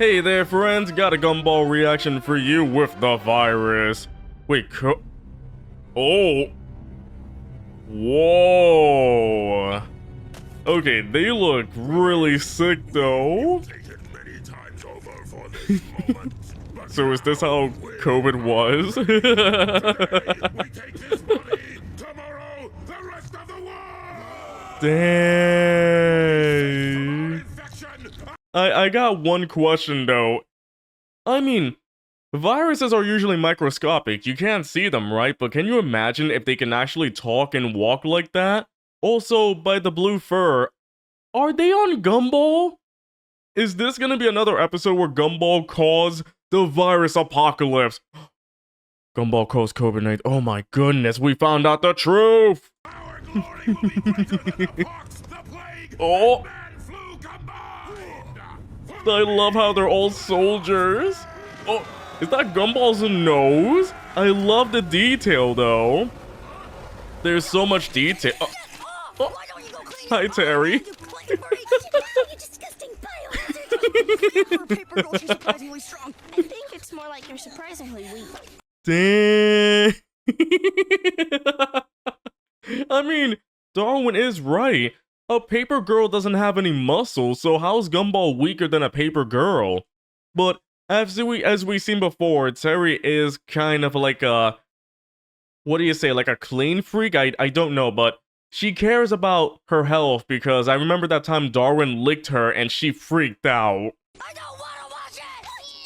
Hey there, friends, got a Gumball reaction for you with the virus. Wait, oh. Whoa. Okay, they look really sick though. So is this how COVID was? Dang. I got one question though. I mean, viruses are usually microscopic, you can't see them, right? But can you imagine if they can actually talk and walk like that? Also, by the blue fur, are they on Gumball? Is this gonna be another episode where Gumball caused the virus apocalypse? Gumball caused COVID-19. Oh my goodness, we found out the truth! Oh! I love how they're all soldiers. Oh, is that Gumball's nose? I love the detail though. There's so much detail. Oh. Hi, Terry. I think it's more like you're surprisingly weak. Dang. I mean, Darwin is right. A paper girl doesn't have any muscles, so how's Gumball weaker than a paper girl? But as we've seen before, Terry is kind of like a, what do you say, like a clean freak? I don't know, but she cares about her health because I remember that time Darwin licked her and she freaked out. I don't wanna watch it!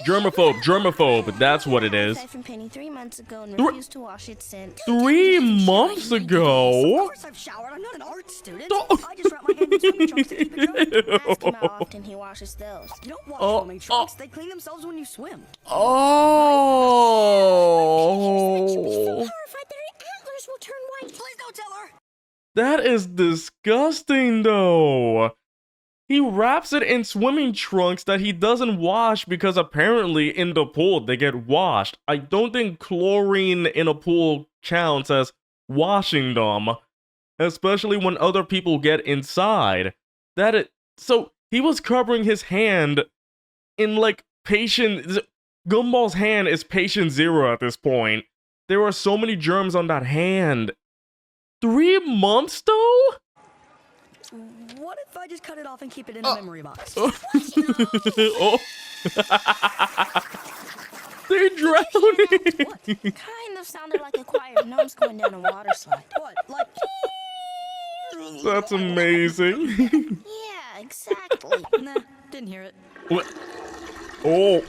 Germaphobe, that's what it is. From Penny 3 months ago and refused to wash it since. 3 months ago? Of course I've showered. I'm not an art student. I just wrap my hand in swimming trunks to keep it dry. Ask him how often he washes those. You don't wash swimming trunks. They clean themselves when you swim. Oh. She'll be so horrified that her antlers will turn white. Please don't tell her. That is disgusting though. He wraps it in swimming trunks that he doesn't wash because apparently in the pool they get washed. I don't think chlorine in a pool counts as washing them, especially when other people get inside. So he was covering his hand in like Gumball's hand is patient 0 at this point. There are so many germs on that hand. 3 months though? What if I just cut it off and keep it in a memory box? Oh. They're drowning! What? Kind of sounded like a choir of gnomes going down a water slide. What? Like... That's amazing. Yeah, exactly. Nah, didn't hear it. What? Oh.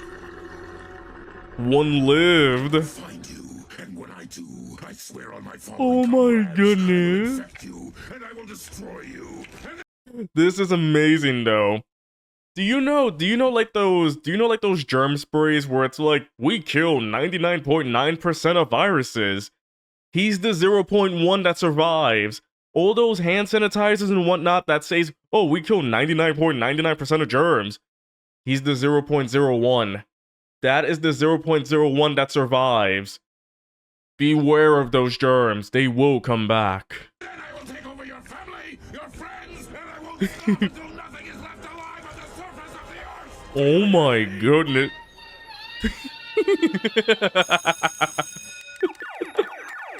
One lived. Find you, and when I do, I swear on my father. Oh my goodness. I will infect you, and I will destroy you. This is amazing though. Do you know like those germ sprays where it's like we kill 99.9% of viruses? He's the 0.1 that survives. All those hand sanitizers and whatnot that says, oh, we kill 99.99% of germs. He's the 0.01. That is the 0.01 that survives. Beware of those germs. They will come back. Then I will take over your family, your friends, and I will stop until nothing is left alive on the surface of the earth. Oh my goodness.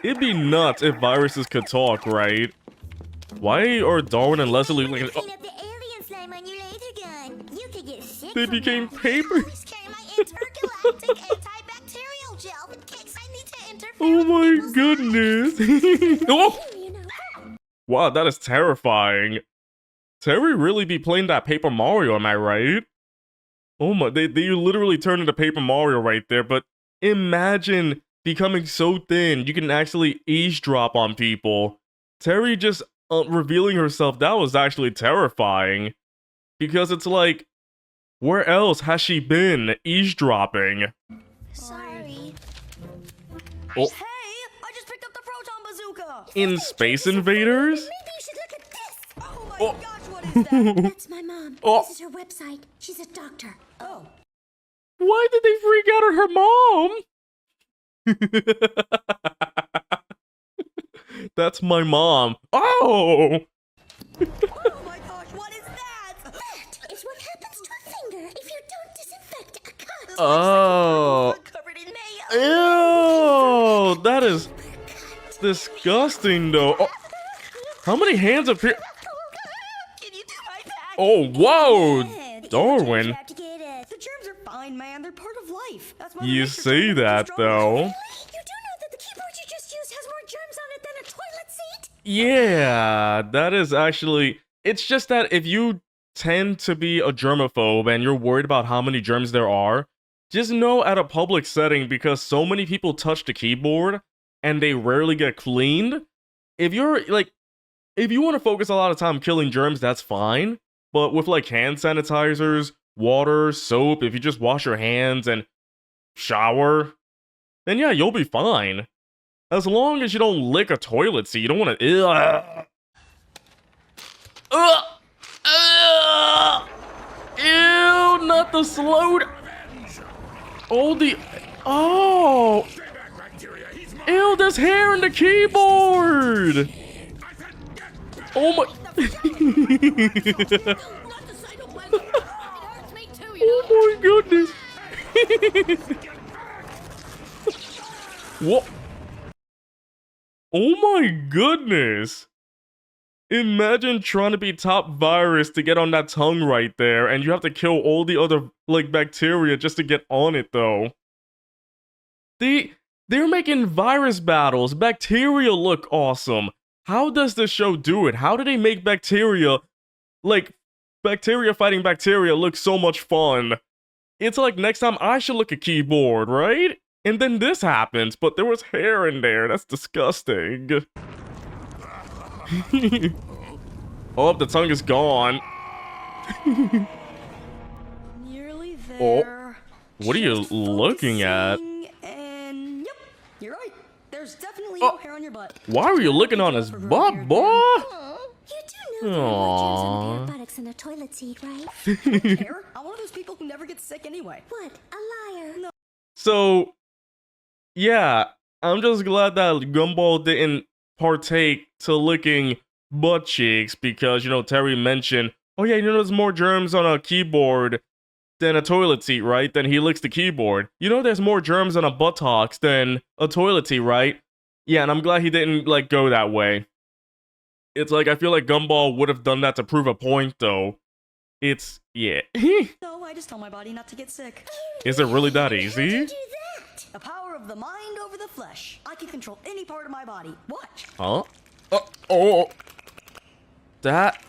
It'd be nuts if viruses could talk, right? Why are Darwin and Leslie like... Clean up the alien slime on your laser gun. You could get sick They from became that. paper. I always carry my intergalactic antibacterial gel in case I need to interfere Oh with my people's goodness. Oh! you know. Wow, that is terrifying. Terry really be playing that Paper Mario, am I right? Oh my, they literally turned into Paper Mario right there, but imagine becoming so thin you can actually eavesdrop on people. Terry just revealing herself, that was actually terrifying. Because it's like, where else has she been eavesdropping? Sorry. Oh, Hey, I just picked up the proton bazooka. in Space Invaders? Maybe you should look at this. Oh my Oh. gosh, what is that? That's my mom. Oh. This is her website. She's a doctor. Oh. Why did they freak out at her mom? That's my mom. Oh! Oh my gosh, what is that? That is what happens to a finger if you don't disinfect Oh. Covered in mayo. Ew, that is disgusting though. Oh, how many hands appear? Can you do my back? Oh, whoa, Good. Darwin. You have to get it. The germs are fine, man. They're part of life. That's why You nature say told them to be that strong. though. You do know that the keyboard you just used has more germs on it than a toilet seat? Yeah, that is actually. It's just that if you tend to be a germaphobe and you're worried about how many germs there are, just know at a public setting, because so many people touch the keyboard and they rarely get cleaned. If you're like, if you want to focus a lot of time killing germs, that's fine. But with like hand sanitizers, water, soap, if you just wash your hands and shower, then yeah, you'll be fine. As long as you don't lick a toilet seat, you don't want to. Ew, not the slow. Oh, the. Oh! Stay back, bacteria. He's mine. Ew, there's hair in the keyboard! I said get back. Oh my. Not the sight of weather. It hurts me too, you know. Oh my goodness. What? Oh my goodness. Imagine trying to be top virus to get on that tongue right there, and you have to kill all the other, like, bacteria just to get on it, though. They're making virus battles. Bacteria look awesome. How does this show do it? How do they make bacteria, like, bacteria fighting bacteria look so much fun? It's like next time I should look a keyboard, right? And then this happens, but there was hair in there. That's disgusting. Oh, the tongue is gone. Nearly Oh, there. what are you Just looking at? focusing, and yep, you're right. There's definitely Oh. no hair on your butt. Why are you looking on his butt, boy? Aw, you do know there are more germs Aww. on bare buttocks than a toilet seat, right? Hair? I'm one of those people who never gets sick anyway. What? A liar. So, yeah, I'm just glad that Gumball didn't partake to licking butt cheeks because, you know, Terry mentioned, oh yeah, you know there's more germs on a keyboard than a toilet seat, right? Then he licks the keyboard. You know there's more germs on a buttocks than a toilet seat, right? Yeah, and I'm glad he didn't, like, go that way. It's like, I feel like Gumball would have done that to prove a point, though. It's, yeah. No, I just tell my body not to get sick. Is it really that How'd easy? you do that? The power of the mind over the flesh. I can control any part of my body. Watch. Huh? Oh. That.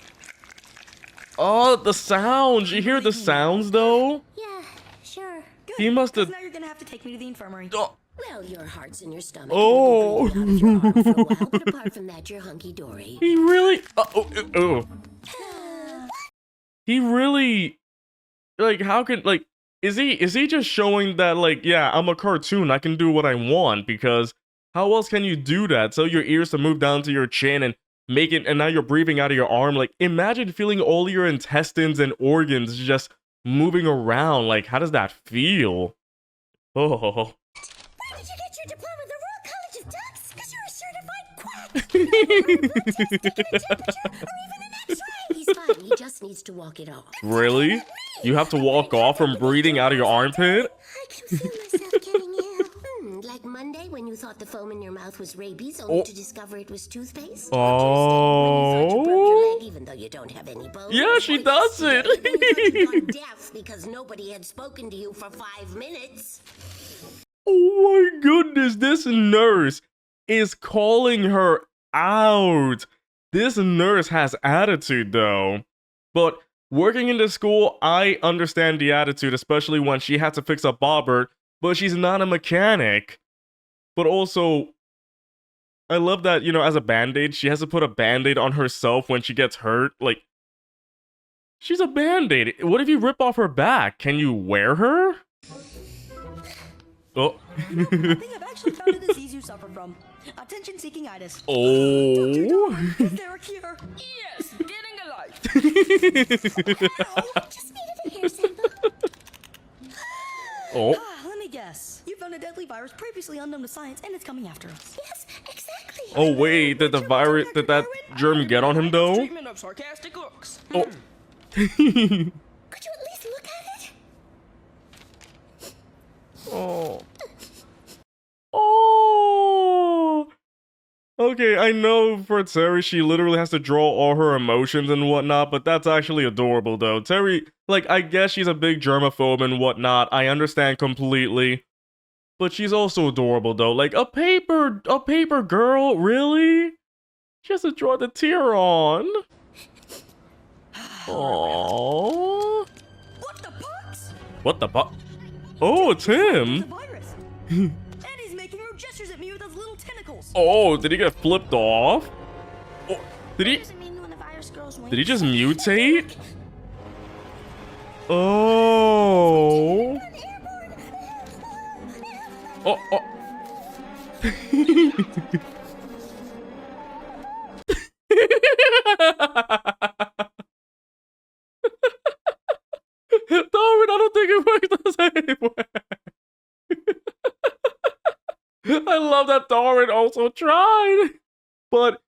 Oh, the sounds. You hear the sounds, though? Yeah, sure. Good. He must 'cause have. Now you're gonna have to take me to the infirmary. Oh. Well, your heart's in your stomach. Oh. And you'll be breathing out of your arm for a while, but apart from that, you're hunky-dory. He really. Oh. He really. Like, how could. Like, is he just showing that, like, yeah, I'm a cartoon. I can do what I want? Because how else can you do that? So your ears to move down to your chin and make it. And now you're breathing out of your arm. Like, imagine feeling all your intestines and organs just moving around. Like, how does that feel? Oh. Where did you get your diploma? The Royal College of Ducks? Because you're a certified quack. You never blood test, degree temperature, or even an X-ray. He's fine. He just needs to walk it off. Really? You have to walk off from breathing out of your armpit? I can feel myself getting ill. Like Monday when you thought the foam in your mouth was rabies, only Oh. to discover it was toothpaste. Oh. Or Tuesday when you thought you broke your leg even though you don't have any bones. Yeah, she Or does yesterday it. when you thought you'd gone deaf because nobody had spoken to you for 5 minutes. Oh my goodness, this nurse is calling her out. This nurse has attitude though. But working in the school, I understand the attitude, especially when she had to fix a bobbert, but she's not a mechanic. But also, I love that, you know, as a band-aid, she has to put a band-aid on herself when she gets hurt. Like, she's a band-aid. What if you rip off her back? Can you wear her? Oh. I think I've actually found a disease you suffer from. Attention-seeking itis. Oh. Is there a cure? Yes, getting a life. Just needed a hair sample. Oh. Let me guess. You found a deadly virus previously unknown to science, and it's coming after us. Yes, exactly. Oh wait, did that germ get on him though? Treatment of sarcastic looks. Oh. Could you at least look at it? Okay, I know for Terry, she literally has to draw all her emotions and whatnot, but that's actually adorable, though. Terry, like, I guess she's a big germaphobe and whatnot. I understand completely. But she's also adorable, though. Like, a paper girl? Really? She has to draw the tear on. Aww. What the pucks? What the fuck? Oh, it's him. The virus. And he's making rude gestures at me with those little tentacles. Oh, did he get flipped off? Oh, did he? Doesn't mean when the virus grows wings. Did he just mutate? Oh. Oh, oh. Darwin, I don't think it works the same way. I love that Darwin also tried. But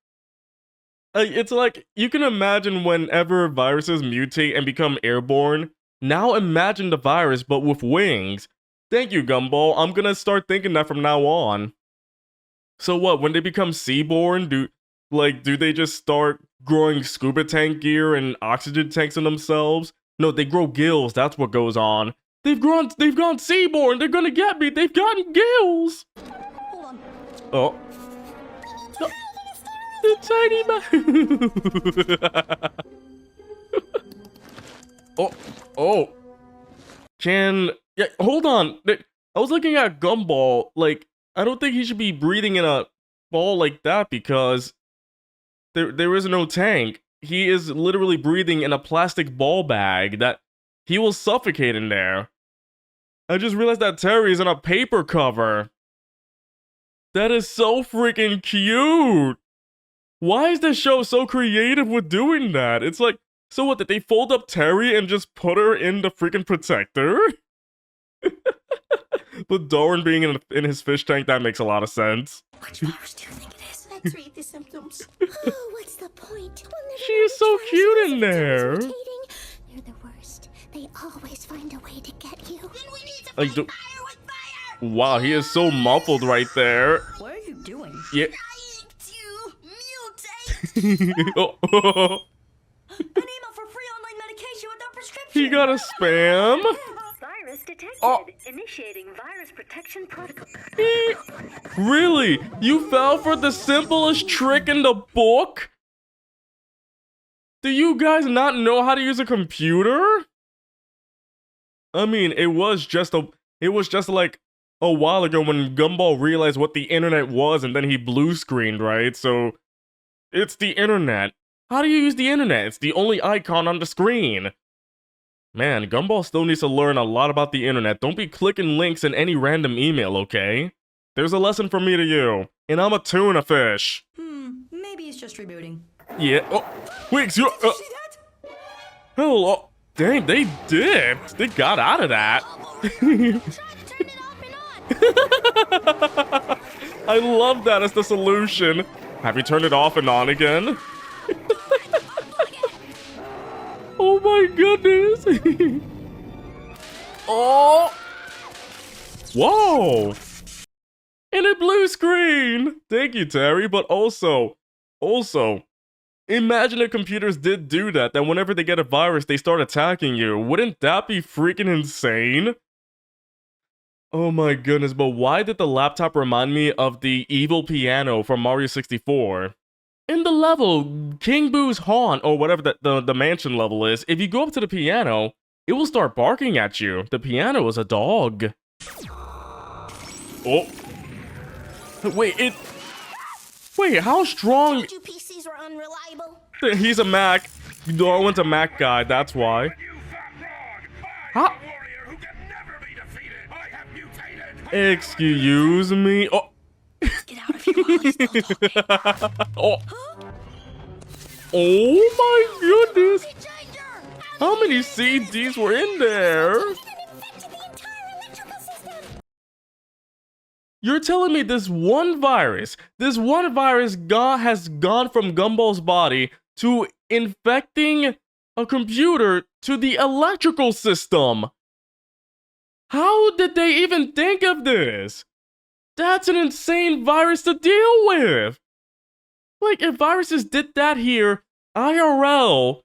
it's like, you can imagine whenever viruses mutate and become airborne. Now imagine the virus, but with wings. Thank you, Gumball. I'm gonna start thinking that from now on. So what, when they become seaborne, do they just start growing scuba tank gear and oxygen tanks in themselves? No, they grow gills, that's what goes on. They've gone seaborne, they're gonna get me, they've gotten gills! Hold on. Oh. The tiny man. Oh. Yeah, hold on. I was looking at Gumball. Like, I don't think he should be breathing in a ball like that because there is no tank. He is literally breathing in a plastic ball bag that he will suffocate in there. I just realized that Terry's in a paper cover. That is so freaking cute. Why is this show so creative with doing that? It's like, so what, did they fold up Terry and just put her in the freaking protector? But Darwin being in his fish tank, that makes a lot of sense. Which virus do you think it is? Let's read the symptoms. Oh, what's the point? We'll never She know is which so virus cute it in is there. until it's mutating. They're the worst. They always find a way to get you. Then we need to Like, fight fire with fire. Wow, he is so muffled right there. What are you doing? Yeah. Trying to mutate. Oh. An email for free online medication without prescription. He got a spam. Virus detected. Oh. Initiating virus protection protocol. Really? You fell for the simplest trick in the book? Do you guys not know how to use a computer? I mean, it was just like a while ago when Gumball realized what the internet was and then he blue screened, right? So it's the internet. How do you use the internet? It's the only icon on the screen. Man, Gumball still needs to learn a lot about the internet. Don't be clicking links in any random email, okay? There's a lesson from me to you. And I'm a tuna fish. Maybe he's just rebooting. Yeah. Oh, wait, you. See that? Hell, oh, dang, they did. They got out of that. Try to turn it off and on. I love that as the solution. Have you turned it off and on again? Oh my goodness. Oh. Whoa. And a blue screen. Thank you, Terry. But also, imagine if computers did do that, that whenever they get a virus, they start attacking you. Wouldn't that be freaking insane? Oh my goodness, but why did the laptop remind me of the evil piano from Mario 64? In the level, King Boo's haunt, or whatever the mansion level is, if you go up to the piano, it will start barking at you. The piano is a dog. Oh. Wait, how strong? Told you PCs were unreliable. He's a Mac. Darwin's a Mac guy, that's why. You fat frog! Huh? I'm a warrior who can never be defeated. I have mutated. Excuse me. Oh. Get out of here while he's still talking. Oh. Oh my goodness. Changer! How many CDs were in there? It infected the entire electrical system. You're telling me this one virus has gone from Gumball's body to infecting a computer to the electrical system? How did they even think of this? That's an insane virus to deal with. Like, if viruses did that here, IRL,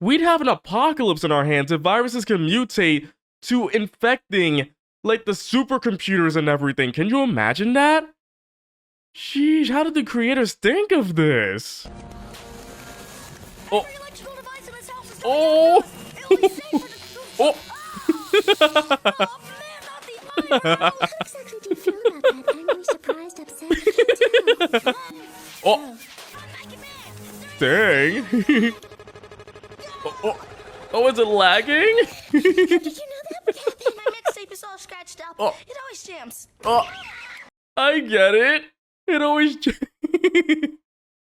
we'd have an apocalypse in our hands if viruses can mutate to infecting, like, the supercomputers and everything. Can you imagine that? Sheesh, how did the creators think of this? Oh. Every electrical device in this house is Oh. It'll be safer to... Oh. Oh, man, not the iron. How exactly do you feel about that? Angry, surprised, upset? I can't tell. Oh. Dang. Oh, is it lagging? Did you know that would happen? My mixtape is all scratched up. Oh. It always jams. Oh, I get it. It always.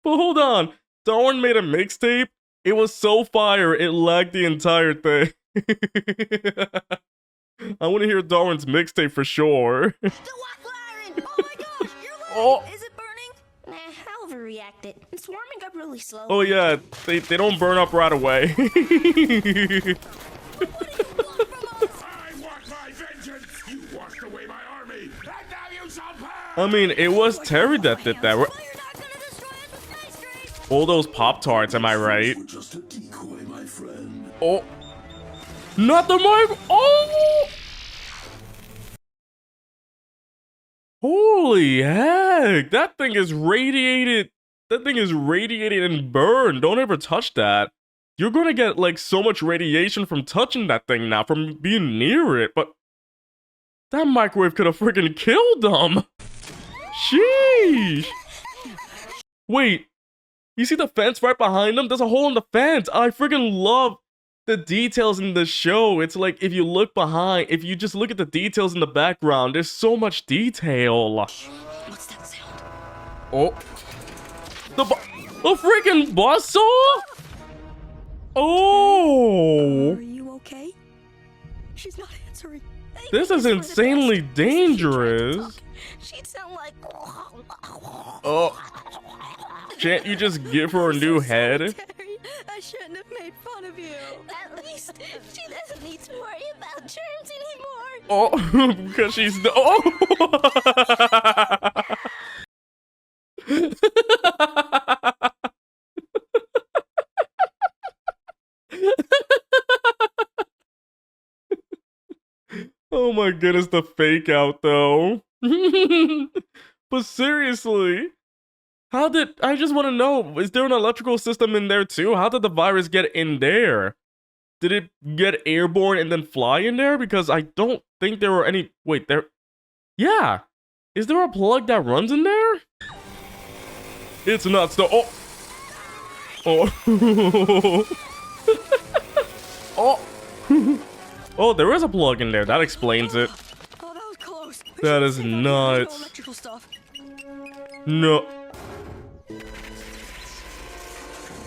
But hold on. Darwin made a mixtape. It was so fire, it lagged the entire thing. I want to hear Darwin's mixtape for sure. The waffle iron! Oh my gosh, you're lying! Oh. Is it burning? Nah, I'll overreact it. It's warming up really slow. Oh yeah, they don't burn up right away. I want my vengeance! You washed away my army, and now you shall pay! I mean, it was Terry that did that. Well, you're not gonna destroy us with space rays! All those Pop-Tarts, am I right? Just a decoy, my friend. Oh. Not the mic. Oh. Holy heck. That thing is radiated. That thing is radiated and burned. Don't ever touch that. You're gonna get like so much radiation from touching that thing now, from being near it. But that microwave could have freaking killed them. Sheesh. Wait. You see the fence right behind them? There's a hole in the fence. I freaking love the details in the show. It's like if you look behind, if you just look at the details in the background, there's so much detail. What's that sound? Oh. The freaking buzzsaw? Oh. Are you okay? She's not answering. This is insanely dangerous. She'd sound like... Oh. Can't you just give her a new head? Terry, I shouldn't have made fun of you. At least she doesn't need to worry about germs anymore. Oh, because she's Oh my goodness, the fake out though. But seriously, how did I just want to know, is there an electrical system in there too? How did the virus get in there? Did it get airborne and then fly in there? Because I don't think there were any. Wait, there. Yeah. Is there a plug that runs in there? It's nuts though. Oh. Oh. Oh. Oh, there is a plug in there. That explains it. Oh, that was close. That is nuts. Electrical stuff. No.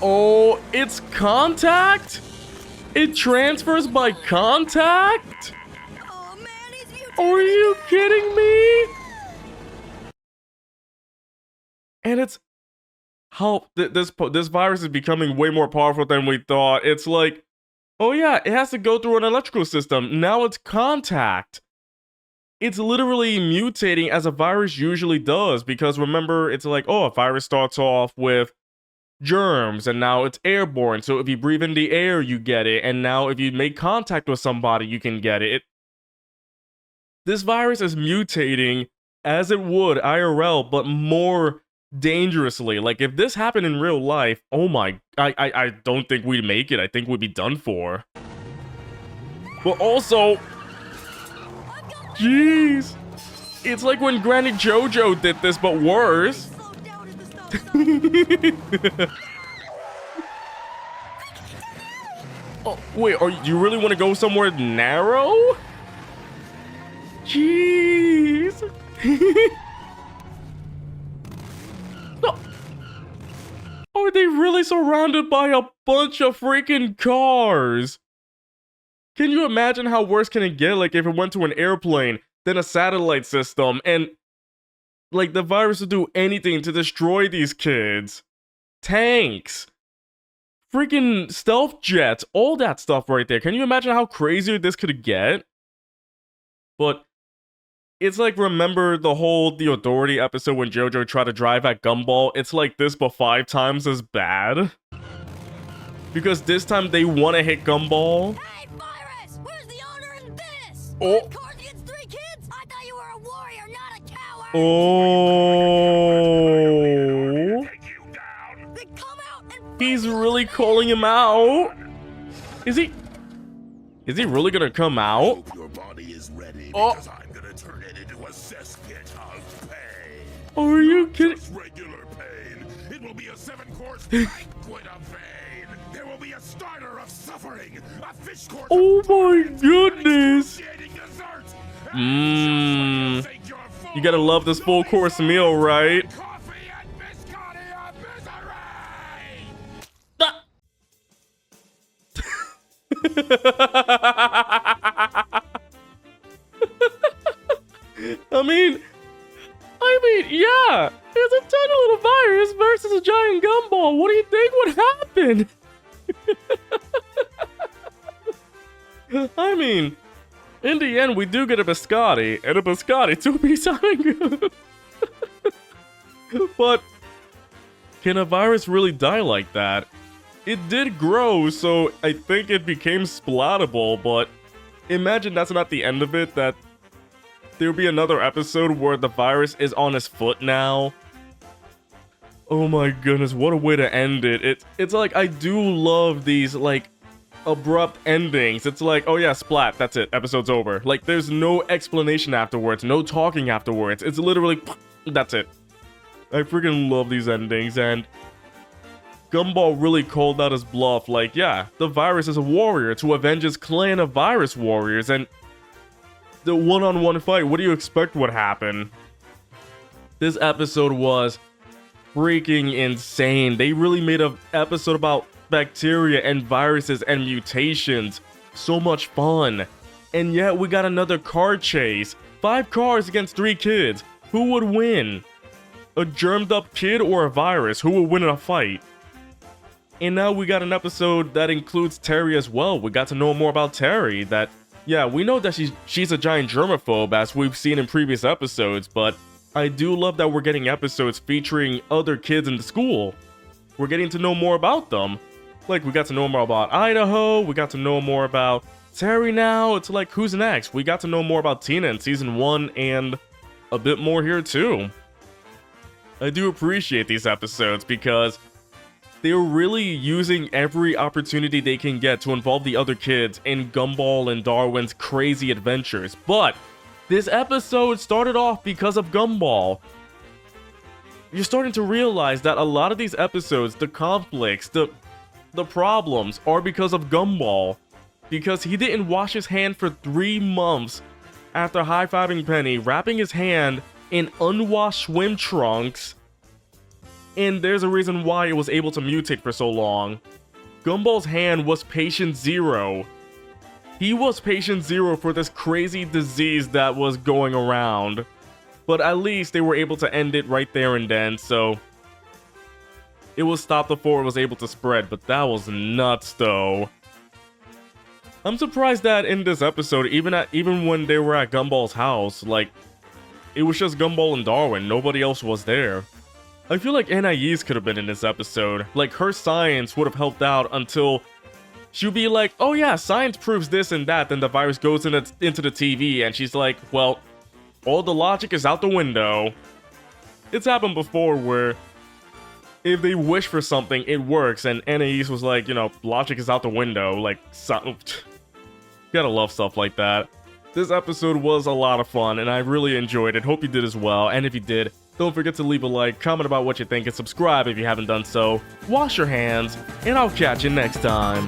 Oh, it's contact? It transfers by contact? Oh man, he's mutated. Are you kidding me? And it's how this virus is becoming way more powerful than we thought. It's like, oh yeah, it has to go through an electrical system. Now it's contact. It's literally mutating as a virus usually does, because remember, it's like, oh, a virus starts off with germs and now it's airborne. So if you breathe in the air, you get it. And now if you make contact with somebody, you can get it. This virus is mutating as it would IRL, but more dangerously. Like if this happened in real life, oh my, I don't think we'd make it. I think we'd be done for. But also, jeez, it's like when Granny JoJo did this, but worse. Oh, wait, you really want to go somewhere narrow? Jeez. No. Are they really surrounded by a bunch of freaking cars? Can you imagine how worse can it get? Like if it went to an airplane, then a satellite system, and like the virus would do anything to destroy these kids. Tanks. Freaking stealth jets, all that stuff right there. Can you imagine how crazy this could get? But It's like, remember the whole The Authority episode when JoJo tried to drive at Gumball? It's like this, but 5 times as bad. Because this time they want to hit Gumball. Hey, Virus! Where's the honor in this? Oh. 5 cards against 3 kids? I thought you were a warrior, not a coward! Oh. Take you down. Then come out and He's really calling him out. Is he really gonna come out? Hope your body is ready Oh. because I'm gonna turn it into a cesspit of pain. Are you kidding? Just regular pain. It will be a 7-course banquet of pain. There will be a starter of suffering, a fish course. Oh of my torment, goodness. an excruciating dessert, and Mmm. just when you think you're full, You gotta love this full course meal, right? coffee and biscotti of misery. I mean, yeah. It's a tiny little virus versus a giant gumball. What do you think would happen? I mean, in the end, we do get a biscotti, and a biscotti to be something. But can a virus really die like that? It did grow, so I think it became splatable, but imagine that's not the end of it, that there'll be another episode where the virus is on his foot now. Oh my goodness, what a way to end it. It's like, I do love these, like, abrupt endings. It's like, oh yeah, splat, that's it, episode's over. Like, there's no explanation afterwards, no talking afterwards. It's literally, that's it. I freaking love these endings, and Gumball really called out his bluff. Like, yeah, the virus is a warrior to avenge his clan of virus warriors, and the one-on-one fight, what do you expect would happen? This episode was freaking insane. They really made an episode about bacteria and viruses and mutations. So much fun. And yet we got another car chase. 5 cars against 3 kids. Who would win? A germed up kid or a virus? Who would win in a fight? And now we got an episode that includes Terry as well. We got to know more about Terry. That, yeah, we know that she's a giant germaphobe, as we've seen in previous episodes, but I do love that we're getting episodes featuring other kids in the school. We're getting to know more about them. Like, we got to know more about Idaho, we got to know more about Terry now. It's like, who's next? We got to know more about Tina in Season 1, and a bit more here too. I do appreciate these episodes because they're really using every opportunity they can get to involve the other kids in Gumball and Darwin's crazy adventures. But this episode started off because of Gumball. You're starting to realize that a lot of these episodes, the conflicts, the problems are because of Gumball. Because he didn't wash his hand for 3 months after high-fiving Penny, wrapping his hand in unwashed swim trunks. And there's a reason why it was able to mutate for so long. Gumball's hand was patient 0. He was patient 0 for this crazy disease that was going around. But at least they were able to end it right there and then, so it was stopped before it was able to spread, but that was nuts though. I'm surprised that in this episode, even when they were at Gumball's house, like, it was just Gumball and Darwin, nobody else was there. I feel like Anais could have been in this episode. Like, her science would have helped out until she'd be like, oh yeah, science proves this and that, then the virus goes into the TV, and she's like, well, all the logic is out the window. It's happened before where if they wish for something, it works, and Anais was like, you know, logic is out the window, like, gotta love stuff like that. This episode was a lot of fun, and I really enjoyed it. Hope you did as well, and if you did, don't forget to leave a like, comment about what you think, and subscribe if you haven't done so. Wash your hands, and I'll catch you next time.